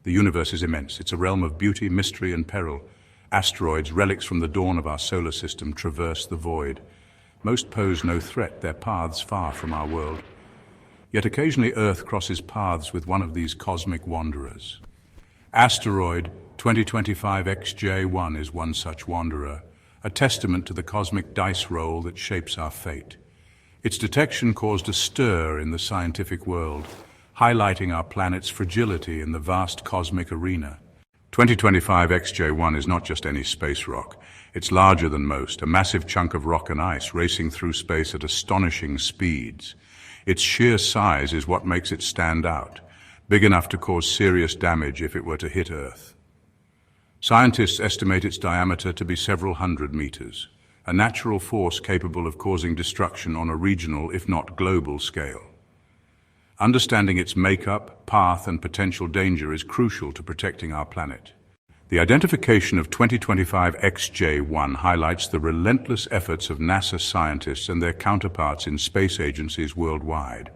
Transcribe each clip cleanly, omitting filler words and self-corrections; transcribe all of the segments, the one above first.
The universe is immense. It's a realm of beauty, mystery, and peril. Asteroids, relics from the dawn of our solar system, traverse the void. Most pose no threat, their paths far from our world. Yet occasionally Earth crosses paths with one of these cosmic wanderers. Asteroid 2025 XJ1 is one such wanderer, a testament to the cosmic dice roll that shapes our fate. Its detection caused a stir in the scientific world, highlighting our planet's fragility in the vast cosmic arena. 2025 XJ1 is not just any space rock. It's larger than most, a massive chunk of rock and ice racing through space at astonishing speeds. Its sheer size is what makes it stand out, big enough to cause serious damage if it were to hit Earth. Scientists estimate its diameter to be several hundred meters, a natural force capable of causing destruction on a regional, if not global, scale. Understanding its makeup, path, and potential danger is crucial to protecting our planet. The identification of 2025 XJ1 highlights the relentless efforts of NASA scientists and their counterparts in space agencies worldwide.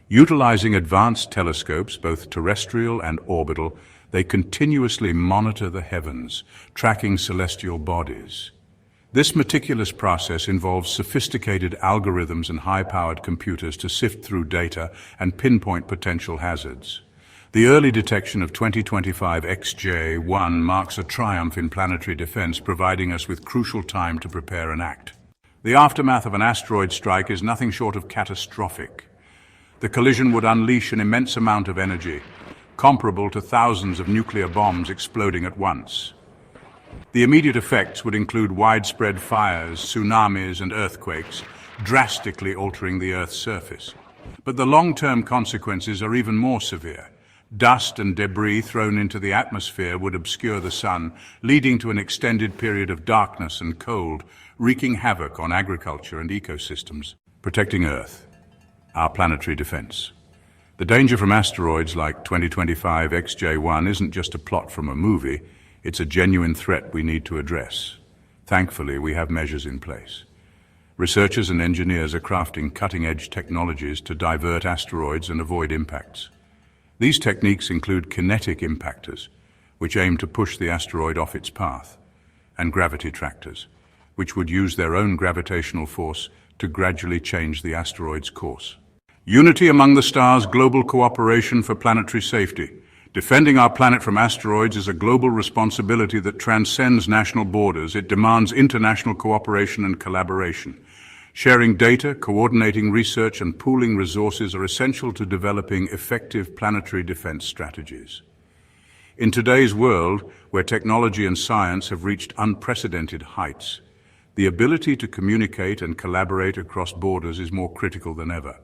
Utilizing advanced telescopes, both terrestrial and orbital, they continuously monitor the heavens, tracking celestial bodies. This meticulous process involves sophisticated algorithms and high-powered computers to sift through data and pinpoint potential hazards. The early detection of 2025 XJ1 marks a triumph in planetary defense, providing us with crucial time to prepare and act. The aftermath of an asteroid strike is nothing short of catastrophic. The collision would unleash an immense amount of energy, comparable to thousands of nuclear bombs exploding at once. The immediate effects would include widespread fires, tsunamis, and earthquakes, drastically altering the Earth's surface. But the long-term consequences are even more severe. Dust and debris thrown into the atmosphere would obscure the sun, leading to an extended period of darkness and cold, wreaking havoc on agriculture and ecosystems. Protecting Earth, our planetary defense. The danger from asteroids like 2025 XJ1 isn't just a plot from a movie, it's a genuine threat we need to address. Thankfully, we have measures in place. Researchers and engineers are crafting cutting-edge technologies to divert asteroids and avoid impacts. These techniques include kinetic impactors, which aim to push the asteroid off its path, and gravity tractors, which would use their own gravitational force to gradually change the asteroid's course. Unity among the stars, global cooperation for planetary safety. Defending our planet from asteroids is a global responsibility that transcends national borders. It demands international cooperation and collaboration. Sharing data, coordinating research, and pooling resources are essential to developing effective planetary defense strategies. In today's world, where technology and science have reached unprecedented heights, the ability to communicate and collaborate across borders is more critical than ever.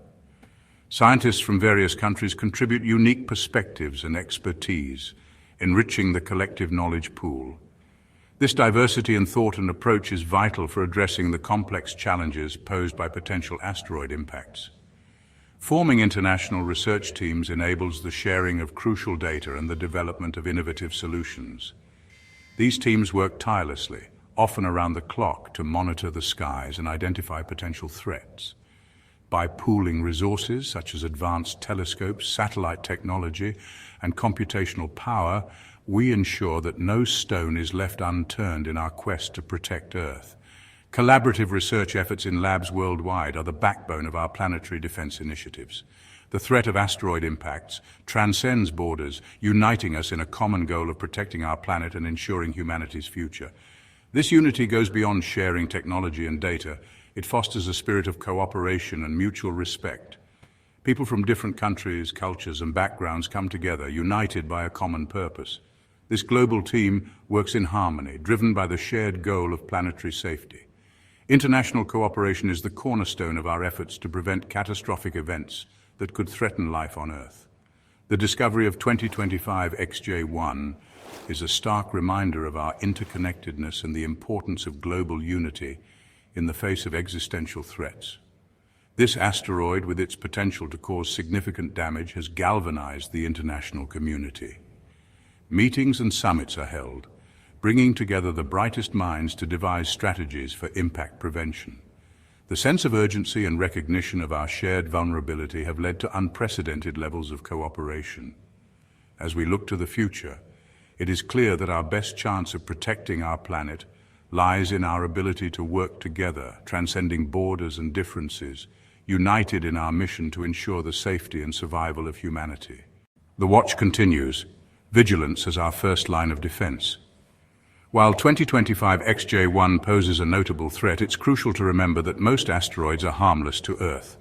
Scientists from various countries contribute unique perspectives and expertise, enriching the collective knowledge pool. This diversity in thought and approach is vital for addressing the complex challenges posed by potential asteroid impacts. Forming international research teams enables the sharing of crucial data and the development of innovative solutions. These teams work tirelessly, often around the clock, to monitor the skies and identify potential threats. By pooling resources such as advanced telescopes, satellite technology, and computational power, we ensure that no stone is left unturned in our quest to protect Earth. Collaborative research efforts in labs worldwide are the backbone of our planetary defense initiatives. The threat of asteroid impacts transcends borders, uniting us in a common goal of protecting our planet and ensuring humanity's future. This unity goes beyond sharing technology and data. It fosters a spirit of cooperation and mutual respect. People from different countries, cultures, and backgrounds come together, united by a common purpose. This global team works in harmony, driven by the shared goal of planetary safety. International cooperation is the cornerstone of our efforts to prevent catastrophic events that could threaten life on Earth. The discovery of 2025 XJ1 is a stark reminder of our interconnectedness and the importance of global unity in the face of existential threats. This asteroid, with its potential to cause significant damage, has galvanized the international community. Meetings and summits are held, bringing together the brightest minds to devise strategies for impact prevention. The sense of urgency and recognition of our shared vulnerability have led to unprecedented levels of cooperation. As we look to the future, it is clear that our best chance of protecting our planet lies in our ability to work together, transcending borders and differences, united in our mission to ensure the safety and survival of humanity. The watch continues, vigilance as our first line of defense. While 2025 XJ1 poses a notable threat, it's crucial to remember that most asteroids are harmless to Earth.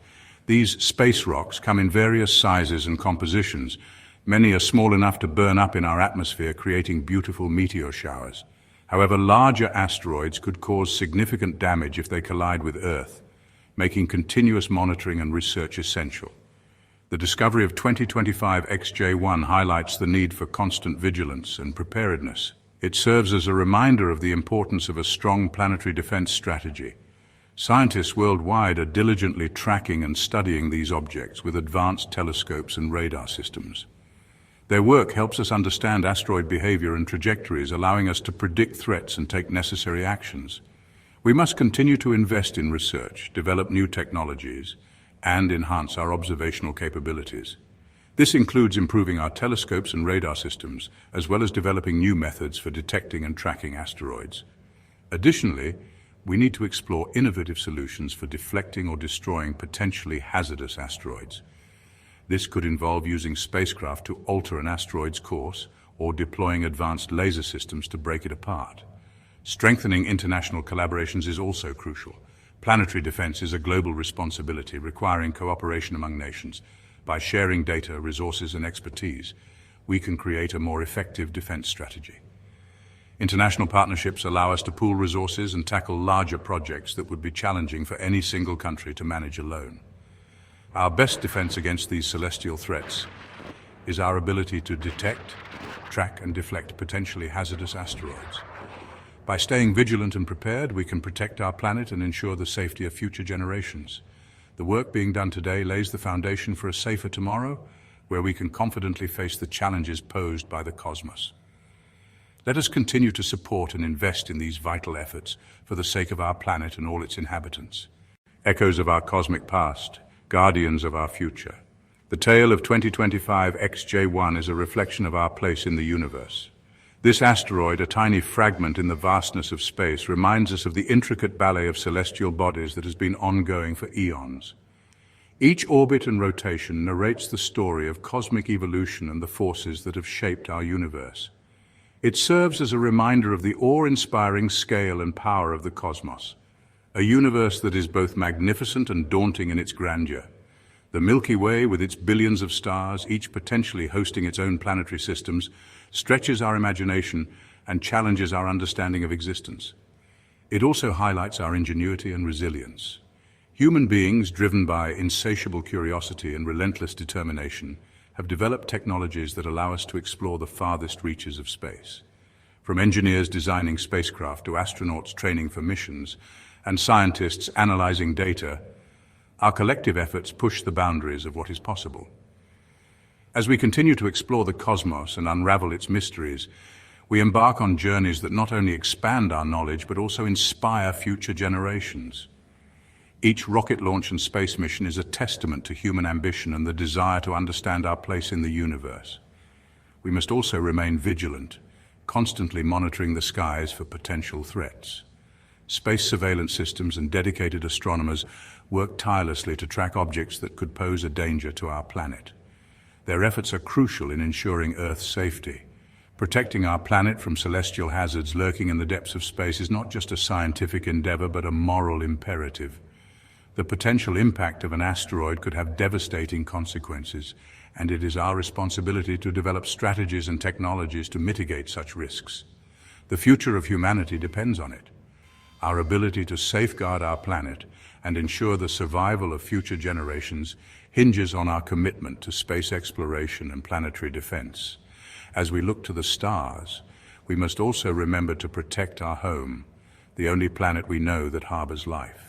These space rocks come in various sizes and compositions. Many are small enough to burn up in our atmosphere, creating beautiful meteor showers. However, larger asteroids could cause significant damage if they collide with Earth, making continuous monitoring and research essential. The discovery of 2025 XJ1 highlights the need for constant vigilance and preparedness. It serves as a reminder of the importance of a strong planetary defense strategy. Scientists worldwide are diligently tracking and studying these objects with advanced telescopes and radar systems. Their work helps us understand asteroid behavior and trajectories, allowing us to predict threats and take necessary actions. We must continue to invest in research, develop new technologies, and enhance our observational capabilities. This includes improving our telescopes and radar systems, as well as developing new methods for detecting and tracking asteroids. Additionally, we need to explore innovative solutions for deflecting or destroying potentially hazardous asteroids. This could involve using spacecraft to alter an asteroid's course or deploying advanced laser systems to break it apart. Strengthening international collaborations is also crucial. Planetary defense is a global responsibility requiring cooperation among nations. By sharing data, resources, and expertise, we can create a more effective defense strategy. International partnerships allow us to pool resources and tackle larger projects that would be challenging for any single country to manage alone. Our best defense against these celestial threats is our ability to detect, track, and deflect potentially hazardous asteroids. By staying vigilant and prepared, we can protect our planet and ensure the safety of future generations. The work being done today lays the foundation for a safer tomorrow, where we can confidently face the challenges posed by the cosmos. Let us continue to support and invest in these vital efforts for the sake of our planet and all its inhabitants. Echoes of our cosmic past, guardians of our future. The tale of 2025 XJ1 is a reflection of our place in the universe. This asteroid, a tiny fragment in the vastness of space, reminds us of the intricate ballet of celestial bodies that has been ongoing for eons. Each orbit and rotation narrates the story of cosmic evolution and the forces that have shaped our universe. It serves as a reminder of the awe-inspiring scale and power of the cosmos, a universe that is both magnificent and daunting in its grandeur. The Milky Way, with its billions of stars, each potentially hosting its own planetary systems, stretches our imagination and challenges our understanding of existence. It also highlights our ingenuity and resilience. Human beings, driven by insatiable curiosity and relentless determination, have developed technologies that allow us to explore the farthest reaches of space. From engineers designing spacecraft to astronauts training for missions and scientists analyzing data, our collective efforts push the boundaries of what is possible. As we continue to explore the cosmos and unravel its mysteries, we embark on journeys that not only expand our knowledge but also inspire future generations. Each rocket launch and space mission is a testament to human ambition and the desire to understand our place in the universe. We must also remain vigilant, constantly monitoring the skies for potential threats. Space surveillance systems and dedicated astronomers work tirelessly to track objects that could pose a danger to our planet. Their efforts are crucial in ensuring Earth's safety. Protecting our planet from celestial hazards lurking in the depths of space is not just a scientific endeavor but a moral imperative. The potential impact of an asteroid could have devastating consequences, and it is our responsibility to develop strategies and technologies to mitigate such risks. The future of humanity depends on it. Our ability to safeguard our planet and ensure the survival of future generations hinges on our commitment to space exploration and planetary defense. As we look to the stars, we must also remember to protect our home, the only planet we know that harbors life.